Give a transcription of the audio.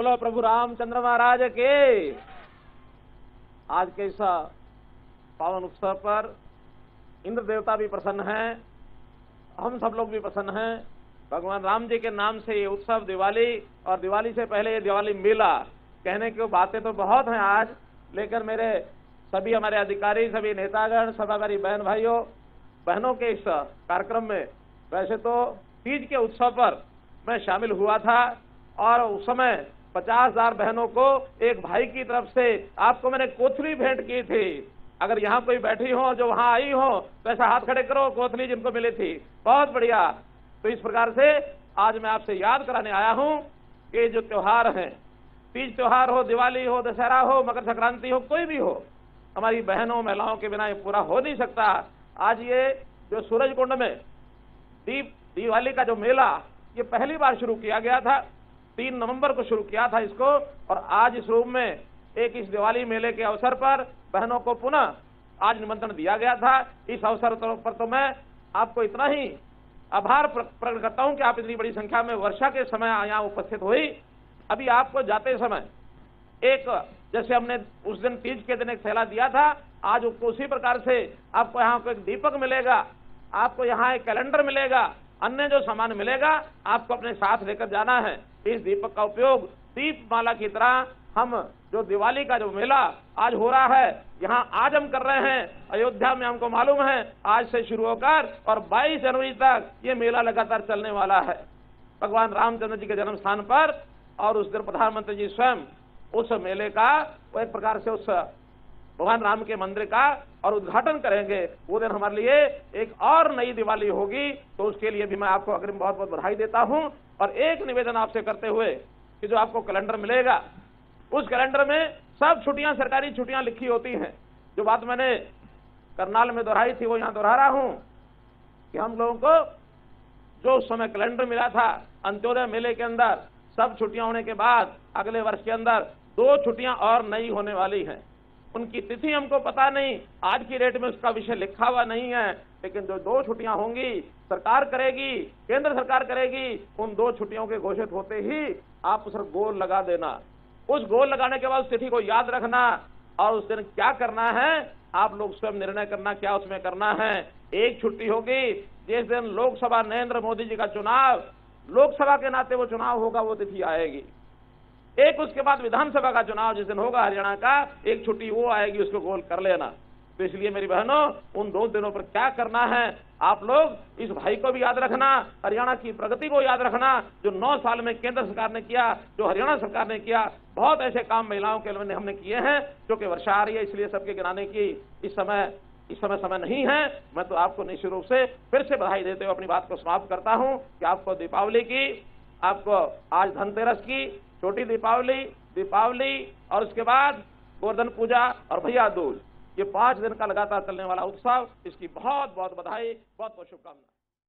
बोलो प्रभु रामचंद्र महाराज के। आज के इस पावन उत्सव पर इंद्र देवता भी प्रसन्न हैं, हम सब लोग भी प्रसन्न हैं। भगवान राम जी के नाम से ये उत्सव दिवाली, और दिवाली से पहले ये दिवाली मेला, कहने की बातें तो बहुत हैं आज, लेकिन मेरे सभी हमारे अधिकारी, सभी नेतागण, सब हमारी बहन भाइयों बहनों के इस कार्यक्रम में, वैसे तो तीज के उत्सव पर मैं शामिल हुआ था और उस समय 50,000 बहनों को एक भाई की तरफ से आपको मैंने कोथली भेंट की थी। अगर यहाँ कोई बैठी हो जो वहां आई हो तो ऐसा हाथ खड़े करो, कोथली जिनको मिली थी। बहुत बढ़िया। तो इस प्रकार से आज मैं आपसे याद कराने आया हूं कि जो त्योहार हैं, तीज त्योहार हो, दिवाली हो, दशहरा हो, मकर संक्रांति हो, कोई भी हो, हमारी बहनों महिलाओं के बिना ये पूरा हो नहीं सकता। आज ये जो सूरज कुंड में दिवाली का जो मेला, ये पहली बार शुरू किया गया था, 3 नवंबर को शुरू किया था इसको, और आज इस रूप में एक इस दिवाली मेले के अवसर पर बहनों को पुनः आज निमंत्रण दिया गया था। इस अवसर पर तो मैं आपको इतना ही आभार प्रकट करता हूं कि आप इतनी बड़ी संख्या में वर्षा के समय यहाँ उपस्थित हुई। अभी आपको जाते समय एक, जैसे हमने उस दिन तीज के दिन एक थैला दिया था, आज उसी प्रकार से आपको यहाँ को एक दीपक मिलेगा, आपको यहाँ एक कैलेंडर मिलेगा, अन्य जो सामान मिलेगा आपको अपने साथ लेकर जाना है। इस दीपक का उपयोग दीपमाला की तरह हम जो दिवाली का जो मेला आज हो रहा है, यहाँ आज हम कर रहे हैं, अयोध्या में हमको मालूम है आज से शुरू होकर और 22 जनवरी तक ये मेला लगातार चलने वाला है भगवान रामचंद्र जी के जन्म स्थान पर। और उस दिन प्रधानमंत्री जी स्वयं उस मेले का, वो एक प्रकार से उस भगवान राम के मंदिर का और उद्घाटन करेंगे। वो दिन हमारे लिए एक और नई दिवाली होगी, तो उसके लिए भी मैं आपको अग्रिम बहुत बहुत बधाई देता हूं। और एक निवेदन आपसे करते हुए कि जो आपको कैलेंडर मिलेगा, उस कैलेंडर में सब छुट्टियां, सरकारी छुट्टियां लिखी होती हैं। जो बात मैंने करनाल में दोहराई थी वो यहां दोहरा रहा हूं कि हम लोगों को जो उस समय कैलेंडर मिला था, अंत्योदय मेले के अंदर सब छुट्टियां होने के बाद अगले वर्ष के अंदर 2 छुट्टियां और नई होने वाली हैं। उनकी तिथि हमको पता नहीं, आज की डेट में उसका विषय लिखा हुआ नहीं है, लेकिन जो 2 छुट्टियां होंगी सरकार करेगी, केंद्र सरकार करेगी, उन 2 छुट्टियों के घोषित होते ही आप उस पर गोल लगा देना। उस गोल लगाने के बाद उस तिथि को याद रखना और उस दिन क्या करना है आप लोग स्वयं निर्णय करना, क्या उसमें करना है। एक छुट्टी होगी जिस दिन लोकसभा नरेंद्र मोदी जी का चुनाव, लोकसभा के नाते वो चुनाव होगा, वो तिथि आएगी। एक उसके बाद विधानसभा का चुनाव जिस दिन होगा हरियाणा का, एक छुट्टी वो आएगी, उसको गोल कर लेना। तो इसलिए मेरी बहनों, उन 2 दिनों पर क्या करना है आप लोग इस भाई को भी याद रखना, हरियाणा की प्रगति को याद रखना, जो 9 साल में केंद्र सरकार ने किया, जो हरियाणा सरकार ने किया। बहुत ऐसे काम महिलाओं के लिए हमने किए हैं, क्योंकि वर्षा आ रही है इसलिए सबके गिनाने की इस समय नहीं है। मैं तो आपको निश्चित रूप से फिर से बधाई देते हुए अपनी बात को समाप्त करता हूं कि आपको दीपावली की, आपको आज धनतेरस की, छोटी दीपावली और उसके बाद गोवर्धन पूजा और भैया दूज, ये 5 दिन का लगातार चलने वाला उत्सव, इसकी बहुत बहुत बधाई, बहुत बहुत शुभकामनाएं।